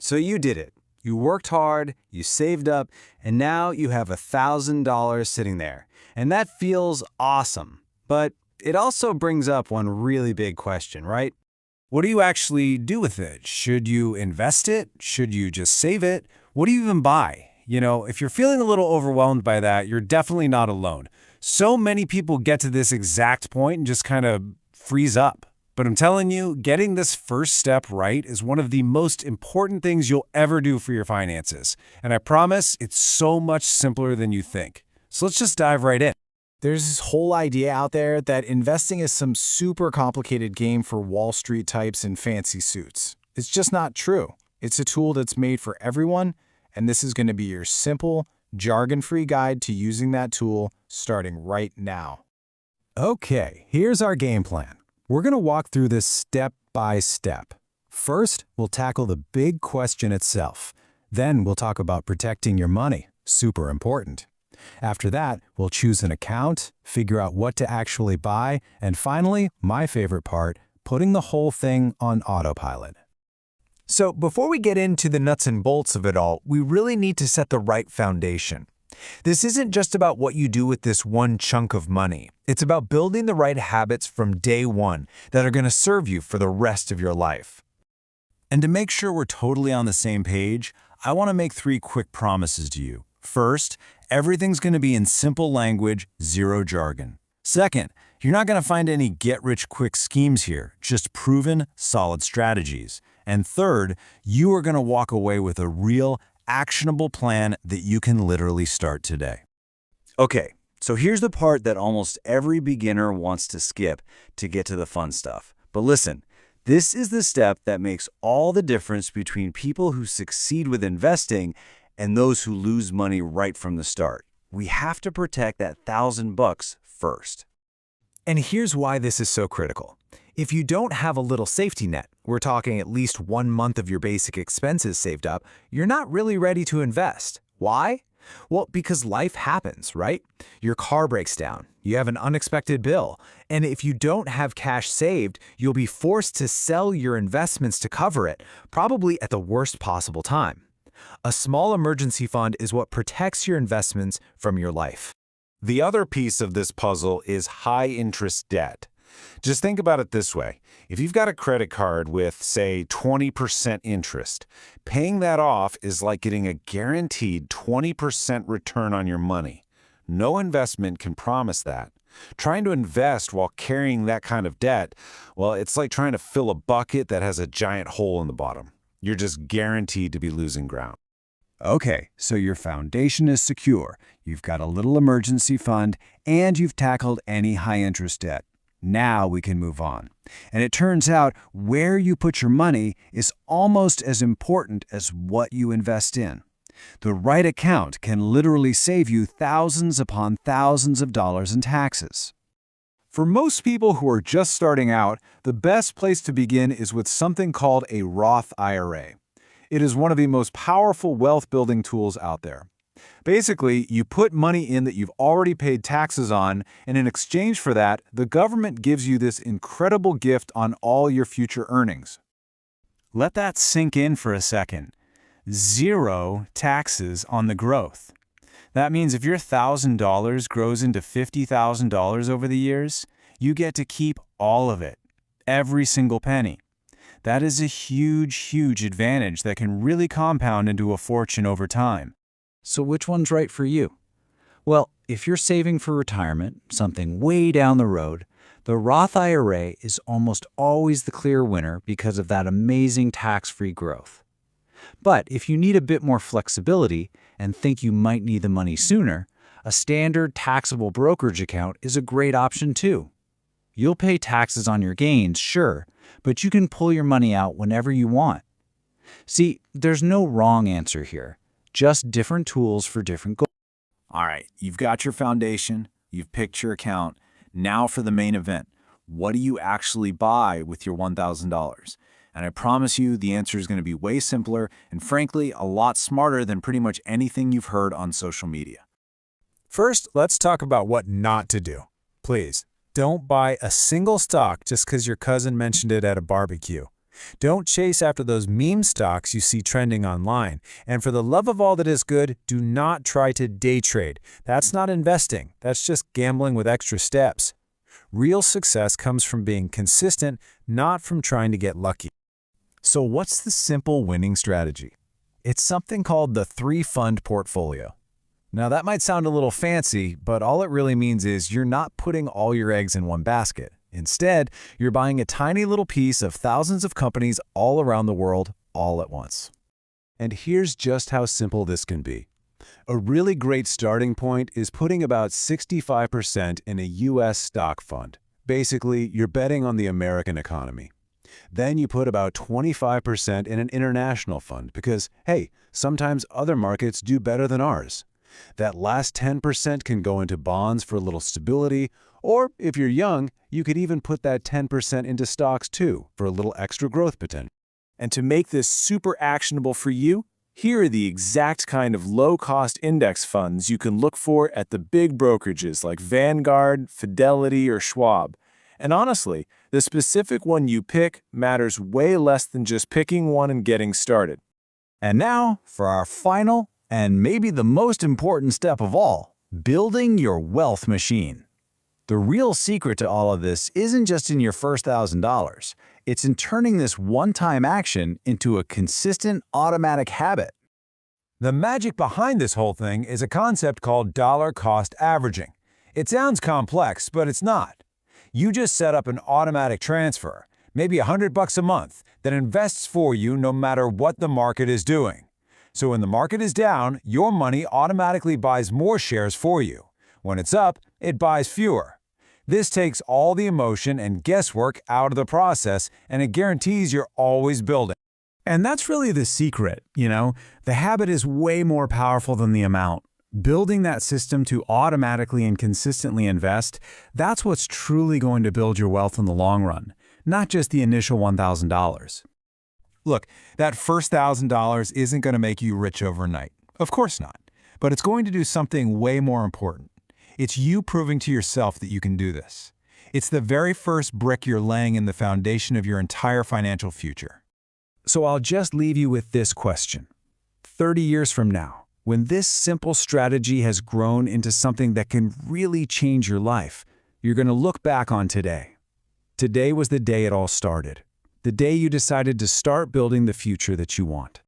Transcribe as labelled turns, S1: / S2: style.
S1: So you did it. You worked hard, you saved up, and now you have $1,000 sitting there. And that feels awesome. But it also brings up one really big question, right?
S2: What do you actually do with it? Should you invest it? Should you just save it? What do you even buy? If you're feeling a little overwhelmed by that, you're definitely not alone. So many people get to this exact point and just kind of freeze up. But I'm telling you, getting this first step right is one of the most important things you'll ever do for your finances. And I promise it's so much simpler than you think. So let's just dive right in.
S3: There's this whole idea out there that investing is some super complicated game for Wall Street types in fancy suits. It's just not true. It's a tool that's made for everyone, and this is going to be your simple, jargon-free guide to using that tool starting right now.
S1: Okay, here's our game plan. We're going to walk through this step by step. First, we'll tackle the big question itself. Then we'll talk about protecting your money, super important. After that, we'll choose an account, figure out what to actually buy, and finally, my favorite part, putting the whole thing on autopilot.
S4: So before we get into the nuts and bolts of it all, we really need to set the right foundation. This isn't just about what you do with this one chunk of money. It's about building the right habits from day one that are going to serve you for the rest of your life.
S2: And to make sure we're totally on the same page, I want to make 3 quick promises to you. First, everything's going to be in simple language, zero jargon. Second, you're not going to find any get-rich-quick schemes here, just proven, solid strategies. And third, you are going to walk away with a real, actionable plan that you can literally start today. Okay, so here's the part that almost every beginner wants to skip to get to the fun stuff. But listen, this is the step that makes all the difference between people who succeed with investing and those who lose money right from the start. We have to protect that $1,000 first.
S4: And here's why this is so critical. If you don't have a little safety net, we're talking at least 1 month of your basic expenses saved up, you're not really ready to invest. Why? Well, because life happens, right? Your car breaks down, you have an unexpected bill, and if you don't have cash saved, you'll be forced to sell your investments to cover it, probably at the worst possible time. A small emergency fund is what protects your investments from your life.
S2: The other piece of this puzzle is high-interest debt. Just think about it this way. If you've got a credit card with, say, 20% interest, paying that off is like getting a guaranteed 20% return on your money. No investment can promise that. Trying to invest while carrying that kind of debt, well, it's like trying to fill a bucket that has a giant hole in the bottom. You're just guaranteed to be losing ground.
S1: Okay, so your foundation is secure, you've got a little emergency fund, and you've tackled any high-interest debt. Now we can move on. And it turns out where you put your money is almost as important as what you invest in. The right account can literally save you thousands upon thousands of dollars in taxes.
S3: For most people who are just starting out, the best place to begin is with something called a Roth IRA. It is one of the most powerful wealth-building tools out there. Basically, you put money in that you've already paid taxes on, and in exchange for that, the government gives you this incredible gift on all your future earnings.
S1: Let that sink in for a second. 0 taxes on the growth. That means if your $1,000 grows into $50,000 over the years, you get to keep all of it, every single penny. That is a huge, huge advantage that can really compound into a fortune over time.
S5: So which one's right for you? Well, if you're saving for retirement, something way down the road, the Roth IRA is almost always the clear winner because of that amazing tax-free growth. But if you need a bit more flexibility and think you might need the money sooner, a standard taxable brokerage account is a great option too. You'll pay taxes on your gains, sure, but you can pull your money out whenever you want. See, there's no wrong answer here, just different tools for different goals.
S1: All right, you've got your foundation, you've picked your account. Now for the main event. What do you actually buy with your $1,000? And I promise you the answer is going to be way simpler and frankly a lot smarter than pretty much anything you've heard on social media.
S2: First, let's talk about what not to do. Please, don't buy a single stock just because your cousin mentioned it at a barbecue. Don't chase after those meme stocks you see trending online. And for the love of all that is good, do not try to day trade. That's not investing. That's just gambling with extra steps. Real success comes from being consistent, not from trying to get lucky.
S4: So what's the simple winning strategy? It's something called the 3-fund portfolio. Now that might sound a little fancy, but all it really means is you're not putting all your eggs in one basket. Instead, you're buying a tiny little piece of thousands of companies all around the world all at once.
S3: And here's just how simple this can be. A really great starting point is putting about 65% in a U.S. stock fund. Basically, you're betting on the American economy. Then you put about 25% in an international fund because, hey, sometimes other markets do better than ours. That last 10% can go into bonds for a little stability, or if you're young, you could even put that 10% into stocks too for a little extra growth potential.
S6: And to make this super actionable for you, here are the exact kind of low-cost index funds you can look for at the big brokerages like Vanguard, Fidelity, or Schwab. And honestly, the specific one you pick matters way less than just picking one and getting started.
S4: And now for our final and maybe the most important step of all, building your wealth machine. The real secret to all of this isn't just in your first $1,000. It's in turning this one-time action into a consistent automatic habit.
S2: The magic behind this whole thing is a concept called dollar cost averaging. It sounds complex, but it's not. You just set up an automatic transfer, maybe $100 a month, that invests for you no matter what the market is doing. So when the market is down, your money automatically buys more shares for you. When it's up, it buys fewer. This takes all the emotion and guesswork out of the process, and it guarantees you're always building.
S4: And that's really the secret, The habit is way more powerful than the amount. Building that system to automatically and consistently invest, that's what's truly going to build your wealth in the long run, not just the initial $1,000.
S2: Look, that first $1,000 isn't going to make you rich overnight. Of course not. But it's going to do something way more important. It's you proving to yourself that you can do this. It's the very first brick you're laying in the foundation of your entire financial future.
S1: So I'll just leave you with this question. 30 years from now, when this simple strategy has grown into something that can really change your life, you're going to look back on today. Today was the day it all started. The day you decided to start building the future that you want.